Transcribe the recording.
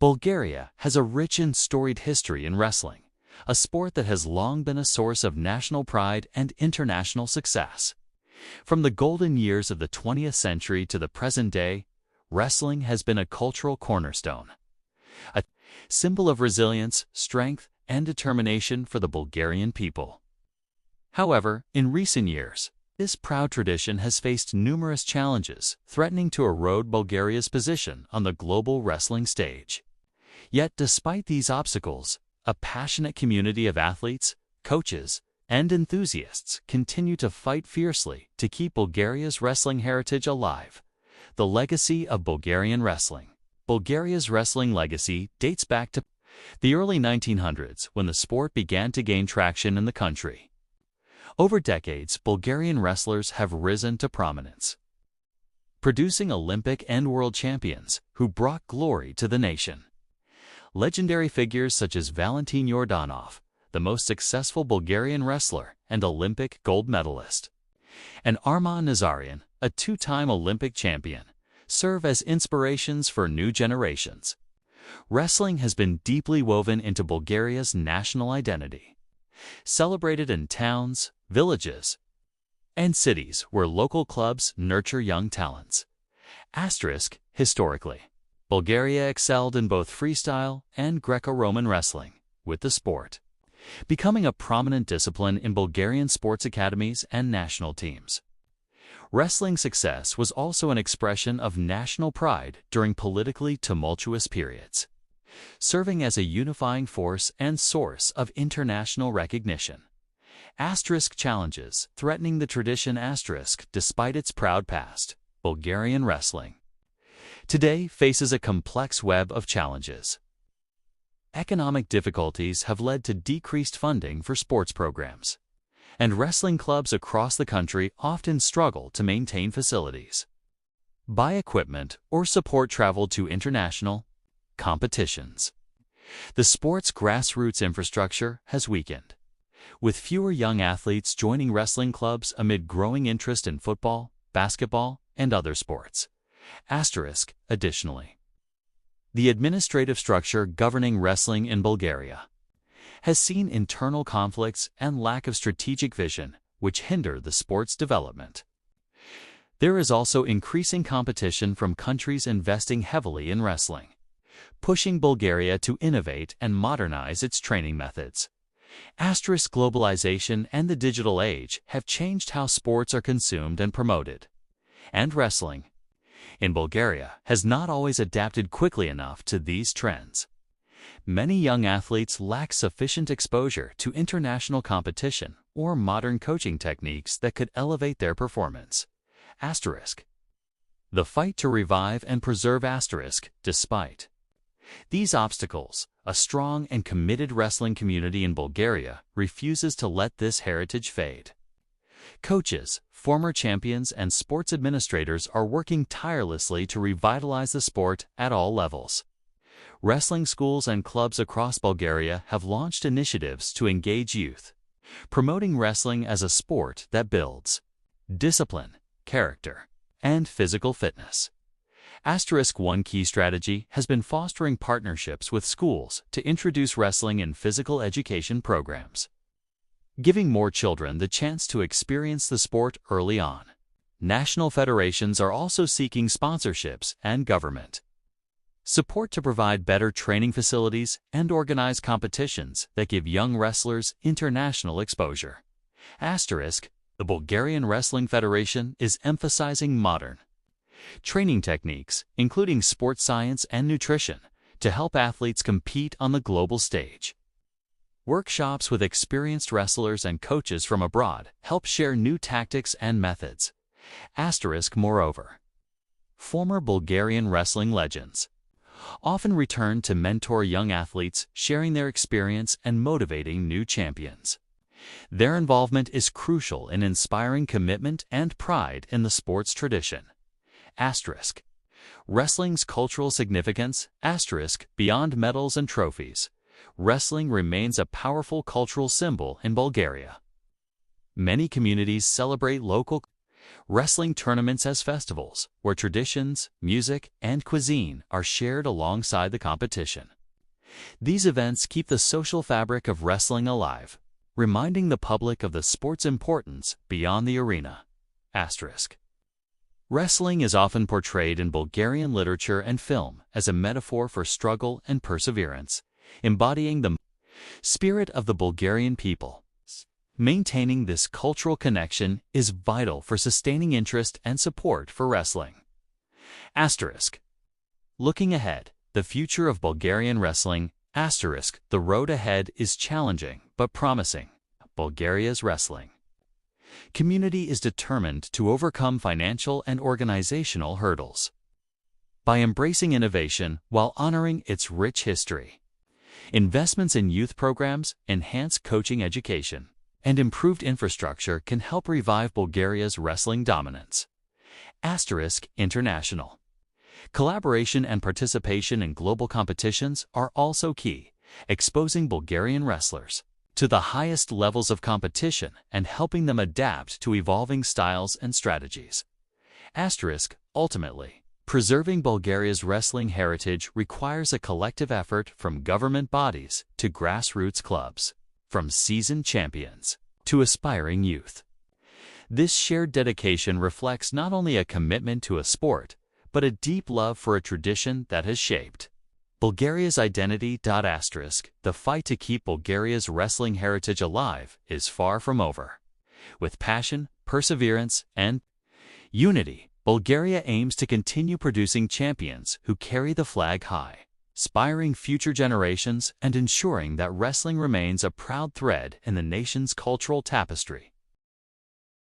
Bulgaria has a rich and storied history in wrestling, a sport that has long been a source of national pride and international success. From the golden years of the 20th century to the present day, wrestling has been a cultural cornerstone, a symbol of resilience, strength, and determination for the Bulgarian people. However, in recent years, this proud tradition has faced numerous challenges, threatening to erode Bulgaria's position on the global wrestling stage. Yet, despite these obstacles, a passionate community of athletes, coaches, and enthusiasts continue to fight fiercely to keep Bulgaria's wrestling heritage alive. The legacy of Bulgarian wrestling. Bulgaria's wrestling legacy dates back to the early 1900s, when the sport began to gain traction in the country. Over decades, Bulgarian wrestlers have risen to prominence, producing Olympic and world champions who brought glory to the nation. Legendary figures such as Valentin Yordanov, the most successful Bulgarian wrestler and Olympic gold medalist, and Arman Nazarian, a two-time Olympic champion, serve as inspirations for new generations. Wrestling has been deeply woven into Bulgaria's national identity, celebrated in towns, villages, and cities where local clubs nurture young talents. Historically, Bulgaria excelled in both freestyle and Greco-Roman wrestling, with the sport becoming a prominent discipline in Bulgarian sports academies and national teams. Wrestling success was also an expression of national pride during politically tumultuous periods, serving as a unifying force and source of international recognition. Challenges threatening the tradition. Despite its proud past, Bulgarian wrestling today faces a complex web of challenges. Economic difficulties have led to decreased funding for sports programs, and wrestling clubs across the country often struggle to maintain facilities, buy equipment, or support travel to international competitions. The sport's grassroots infrastructure has weakened, with fewer young athletes joining wrestling clubs amid growing interest in football, basketball, and other sports. Additionally, the administrative structure governing wrestling in Bulgaria has seen internal conflicts and lack of strategic vision, which hinder the sport's development. There is also increasing competition from countries investing heavily in wrestling, pushing Bulgaria to innovate and modernize its training methods. Globalization and the digital age have changed how sports are consumed and promoted, and wrestling in Bulgaria has not always adapted quickly enough to these trends. Many young athletes lack sufficient exposure to international competition or modern coaching techniques that could elevate their performance. The fight to revive and preserve despite these obstacles, a strong and committed wrestling community in Bulgaria refuses to let this heritage fade. Coaches, former champions, and sports administrators are working tirelessly to revitalize the sport at all levels. Wrestling schools and clubs across Bulgaria have launched initiatives to engage youth, promoting wrestling as a sport that builds discipline, character, and physical fitness. One key strategy has been fostering partnerships with schools to introduce wrestling in physical education programs, giving more children the chance to experience the sport early on. National federations are also seeking sponsorships and government support to provide better training facilities and organize competitions that give young wrestlers international exposure. The Bulgarian Wrestling Federation is emphasizing modern training techniques, including sports science and nutrition, to help athletes compete on the global stage. Workshops with experienced wrestlers and coaches from abroad help share new tactics and methods. Moreover, former Bulgarian wrestling legends often return to mentor young athletes, sharing their experience and motivating new champions. Their involvement is crucial in inspiring commitment and pride in the sport's tradition. Wrestling's cultural significance. Beyond medals and trophies, wrestling remains a powerful cultural symbol in Bulgaria. Many communities celebrate local Wrestling tournaments as festivals, where traditions, music, and cuisine are shared alongside the competition. These events keep the social fabric of wrestling alive, reminding the public of the sport's importance beyond the arena. Asterisk. Wrestling is often portrayed in Bulgarian literature and film as a metaphor for struggle and perseverance, embodying the spirit of the Bulgarian people. Maintaining this cultural connection is vital for sustaining interest and support for wrestling. Asterisk. Looking ahead, the future of Bulgarian wrestling, asterisk, the road ahead is challenging but promising. Bulgaria's wrestling community is determined to overcome financial and organizational hurdles by embracing innovation while honoring its rich history. Investments in youth programs, enhanced coaching education, and improved infrastructure can help revive Bulgaria's wrestling dominance. Asterisk international. Collaboration and participation in global competitions are also key, exposing Bulgarian wrestlers to the highest levels of competition and helping them adapt to evolving styles and strategies. Asterisk, ultimately, preserving Bulgaria's wrestling heritage requires a collective effort from government bodies to grassroots clubs, from seasoned champions to aspiring youth. This shared dedication reflects not only a commitment to a sport, but a deep love for a tradition that has shaped Bulgaria's identity. Asterisk, the fight to keep Bulgaria's wrestling heritage alive is far from over. With passion, perseverance, and unity, Bulgaria aims to continue producing champions who carry the flag high, inspiring future generations and ensuring that wrestling remains a proud thread in the nation's cultural tapestry.